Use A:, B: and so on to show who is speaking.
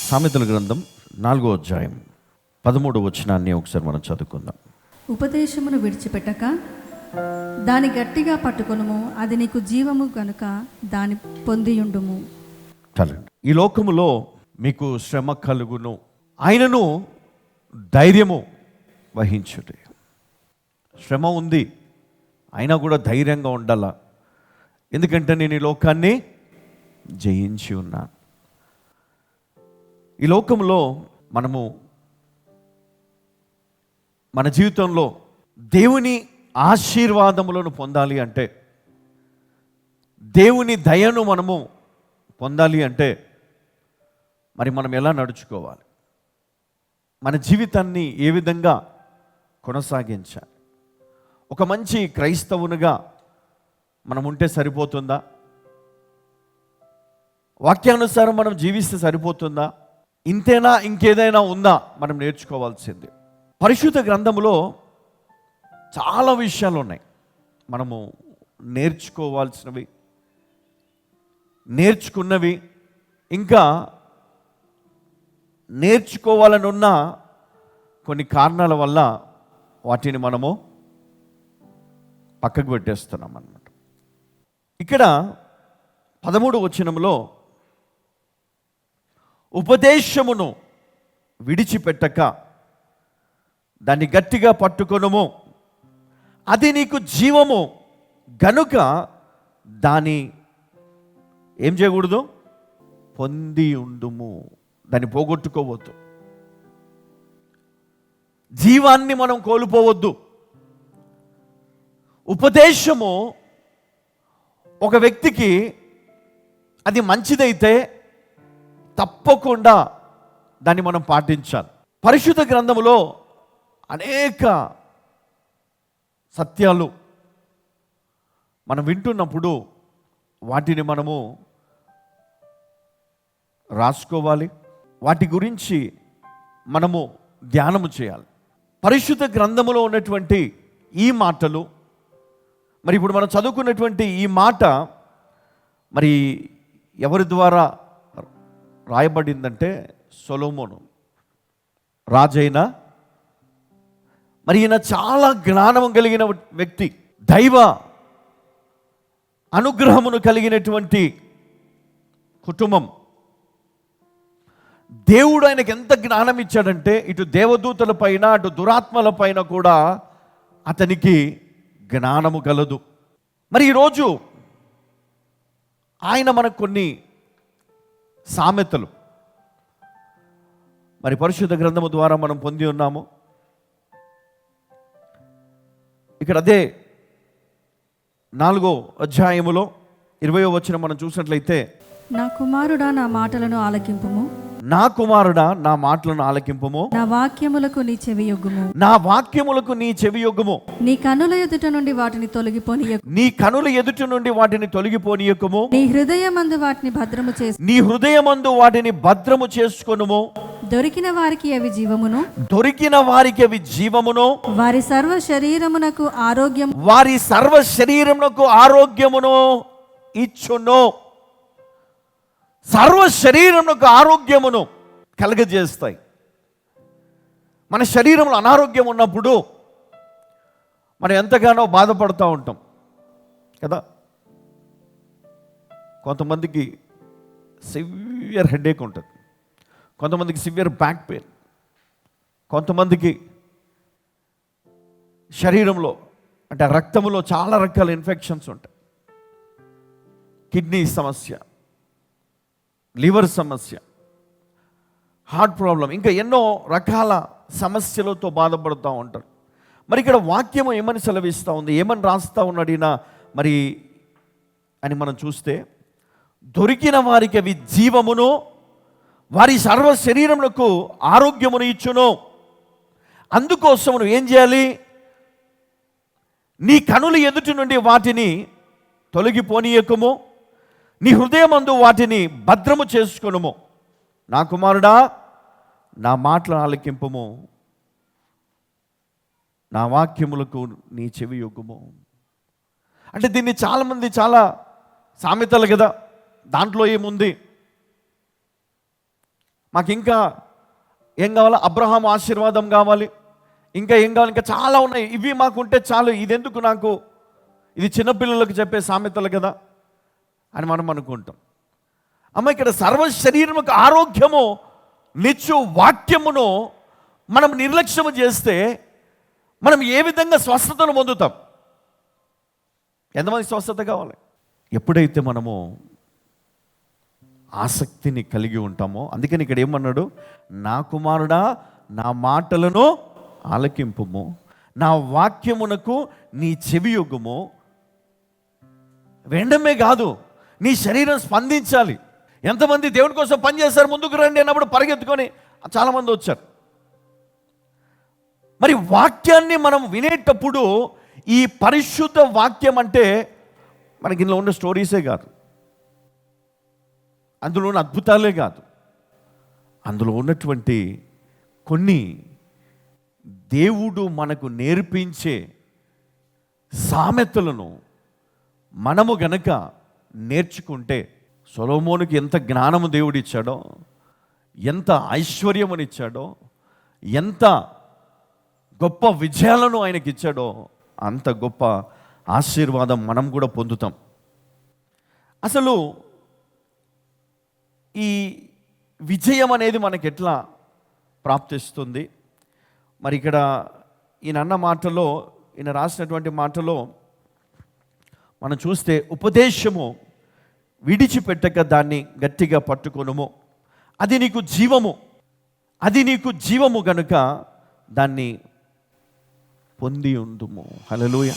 A: సామెతల గ్రంథం 4వ అధ్యాయం 13వ వచనాన్ని ఒకసారి మనం చదువుకుందాం.
B: ఉపదేశమును విడిచిపెట్టక దాని గట్టిగా పట్టుకొనుము, అది నీకు జీవము గనుక దాని పొందియుండుము.
A: చాలండి. ఈ లోకములో మీకు శ్రమ కలుగును, ఆయనను ధైర్యము వహించుడి. శ్రమ ఉంది, అయినా కూడా ధైర్యంగా ఉండాలా. ఎందుకంటే నేను ఈ లోకాన్ని జయించి ఉన్నాను. ఈ లోకంలో మనము మన జీవితంలో దేవుని ఆశీర్వాదములను పొందాలి అంటే, దేవుని దయను మనము పొందాలి అంటే మరి మనం ఎలా నడుచుకోవాలి, మన జీవితాన్ని ఏ విధంగా కొనసాగించాలి? ఒక మంచి క్రైస్తవునిగా మనం ఉంటే సరిపోతుందా? వాక్యానుసారం మనం జీవిస్తే సరిపోతుందా? ఇంతేనా, ఇంకేదైనా ఉందా? మనం నేర్చుకోవాల్సింది. పరిశుద్ధ గ్రంథములో చాలా విషయాలు ఉన్నాయి మనము నేర్చుకోవాల్సినవి, నేర్చుకున్నవి, ఇంకా నేర్చుకోవాలని ఉన్న కొన్ని కారణాల వల్ల వాటిని మనము పక్కకు పెట్టేస్తున్నాం అన్నమాట. ఇక్కడ 13వ వచనంలో ఉపదేశమును విడిచిపెట్టక దాన్ని గట్టిగా పట్టుకొనుము, అది నీకు జీవము గనుక దాన్ని ఏం చేయకూడదు? పొంది ఉండుము. దాన్ని పోగొట్టుకోవద్దు. జీవాన్ని మనం కోల్పోవద్దు. ఉపదేశము ఒక వ్యక్తికి అది మంచిదైతే తప్పకుండా దాన్ని మనం పాటించాలి. పరిశుద్ధ గ్రంథములో అనేక సత్యాలు మనం వింటున్నప్పుడు వాటిని మనము రాసుకోవాలి, వాటి గురించి మనము ధ్యానము చేయాలి. పరిశుద్ధ గ్రంథములో ఉన్నటువంటి ఈ మాటలు, మరి ఇప్పుడు మనం చదువుకున్నటువంటి ఈ మాట మరి ఎవరి ద్వారా రాయబడిందంటే సొలొమోను రాజైన, మరి ఈయన చాలా జ్ఞానం కలిగిన వ్యక్తి, దైవ అనుగ్రహమును కలిగినటువంటి కుటుంబం. దేవుడు ఆయనకి ఎంత జ్ఞానం ఇచ్చాడంటే ఇటు దేవదూతల పైన అటు దురాత్మల పైన కూడా అతనికి జ్ఞానము కలదు. మరి ఈరోజు ఆయన మనకు కొన్ని సామెతలు మరి పరిశుద్ధ గ్రంథము ద్వారా మనం పొంది ఉన్నాము. ఇక్కడ అదే 4వ అధ్యాయములో 20వ వచనం మనం చూసినట్లయితే,
B: నా కుమారుడా నా మాటలను ఆలకింపుము,
A: నా కుమారుడా నా మాటలను ఆలకింపుము,
B: నా వాక్యములకు నీ చెవియొగ్గుము,
A: నా వాక్యములకు నీ చెవియొగ్గుము,
B: నీ కనుల ఎదుట నుండి వాటిని తొలగిపోనీయకు,
A: నీ కనుల ఎదుట నుండి వాటిని తొలగిపోనీయకుము,
B: నీ హృదయమందు వాటిని భద్రము చేసి,
A: నీ హృదయమందు వాటిని భద్రము చేసుకొనుము.
B: దొరికిన వారికి అవి జీవమును,
A: దొరికిన వారికి అవి జీవమును,
B: వారి సర్వ శరీరమునకు ఆరోగ్యం,
A: వారి సర్వ శరీరమునకు ఆరోగ్యమును ఇచ్చును. సర్వ శరీరమునకు ఆరోగ్యమును కలుగజేస్తాయి. మన శరీరంలో అనారోగ్యం ఉన్నప్పుడు మనం ఎంతగానో బాధపడుతూ ఉంటాం కదా. కొంతమందికి సివియర్ హెడేక్ ఉంటుంది, కొంతమందికి సివియర్ బ్యాక్ పెయిన్, కొంతమందికి శరీరంలో అంటే రక్తంలో చాలా రకాల ఇన్ఫెక్షన్స్ ఉంటాయి. కిడ్నీ సమస్య, లివర్ సమస్య, హార్ట్ ప్రాబ్లం, ఇంకా ఎన్నో రకాల సమస్యలతో బాధపడుతూ ఉంటారు. మరి ఇక్కడ వాక్యము ఏమని సెలవిస్తూ ఉంది, ఏమని రాస్తూ ఉన్నాడినా మరి అని మనం చూస్తే, దొరికిన వారికి అవి జీవమును, వారి సర్వ శరీరములకు ఆరోగ్యమును ఇచ్చును. అందుకోసం నువ్వు ఏం చేయాలి? నీ కనుల ఎదుటి నుండి వాటిని తొలగిపోనీయకము, నీ హృదయమందు వాటిని భద్రము చేసుకొనుము. నా కుమారుడా నా మాటలను ఆలకింపుము, నా వాక్యములకు నీ చెవి యొగ్గుము. అంటే దీన్ని చాలామంది చాలా సామెతలు కదా, దాంట్లో ఏముంది, మాకు ఇంకా ఏం కావాలి? అబ్రహాం ఆశీర్వాదం కావాలి, ఇంకా ఏం కావాలి? ఇంకా చాలా ఉన్నాయి, ఇవి మాకుంటే చాలు, ఇదెందుకు నాకు, ఇది చిన్నపిల్లలకు చెప్పే సామెతలు కదా అని మనం అనుకుంటాం. అమ్మ, ఇక్కడ సర్వ శరీరముకు ఆరోగ్యము నిచ్చు వాక్యమును మనం నిర్లక్ష్యము చేస్తే మనం ఏ విధంగా స్వస్థతను పొందుతాం? ఎంతమంది స్వస్థత కావాలి? ఎప్పుడైతే మనము ఆసక్తిని కలిగి ఉంటామో, అందుకని ఇక్కడ ఏమన్నాడు? నా కుమారుడా, నా మాటలను ఆలకింపుము, నా వాక్యమునకు నీ చెవియొగ్గుము. వెండమే కాదు, నీ శరీరం స్పందించాలి. ఎంతమంది దేవుని కోసం పనిచేస్తారు? ముందుకు రండి అన్నప్పుడు పరిగెత్తుకొని చాలామంది వచ్చారు. మరి వాక్యాన్ని మనం వినేటప్పుడు ఈ పరిశుద్ధ వాక్యం అంటే మనకి ఇందులో ఉన్న స్టోరీసే కాదు, అందులో ఉన్న అద్భుతాలే కాదు, అందులో ఉన్నటువంటి కొన్ని దేవుడు మనకు నేర్పించే సామెతలను మనము గనక నేర్చుకుంటే, సొలొమోనుకి ఎంత జ్ఞానము దేవుడు ఇచ్చాడో, ఎంత ఐశ్వర్యమునిచ్చాడో, ఎంత గొప్ప విజయాలను ఆయనకి ఇచ్చాడో, అంత గొప్ప ఆశీర్వాదం మనం కూడా పొందుతాం. అసలు ఈ విజయం అనేది మనకి ఎట్లా ప్రాప్తిస్తుంది? మరి ఇక్కడ ఈయన అన్న మాటలో, ఈయన రాసినటువంటి మాటలో మనం చూస్తే, ఉపదేశము విడిచిపెట్టక దాన్ని గట్టిగా పట్టుకొనుము, అది నీకు జీవము, అది నీకు జీవము గనుక దాన్ని పొంది ఉందుము. హల్లెలూయా.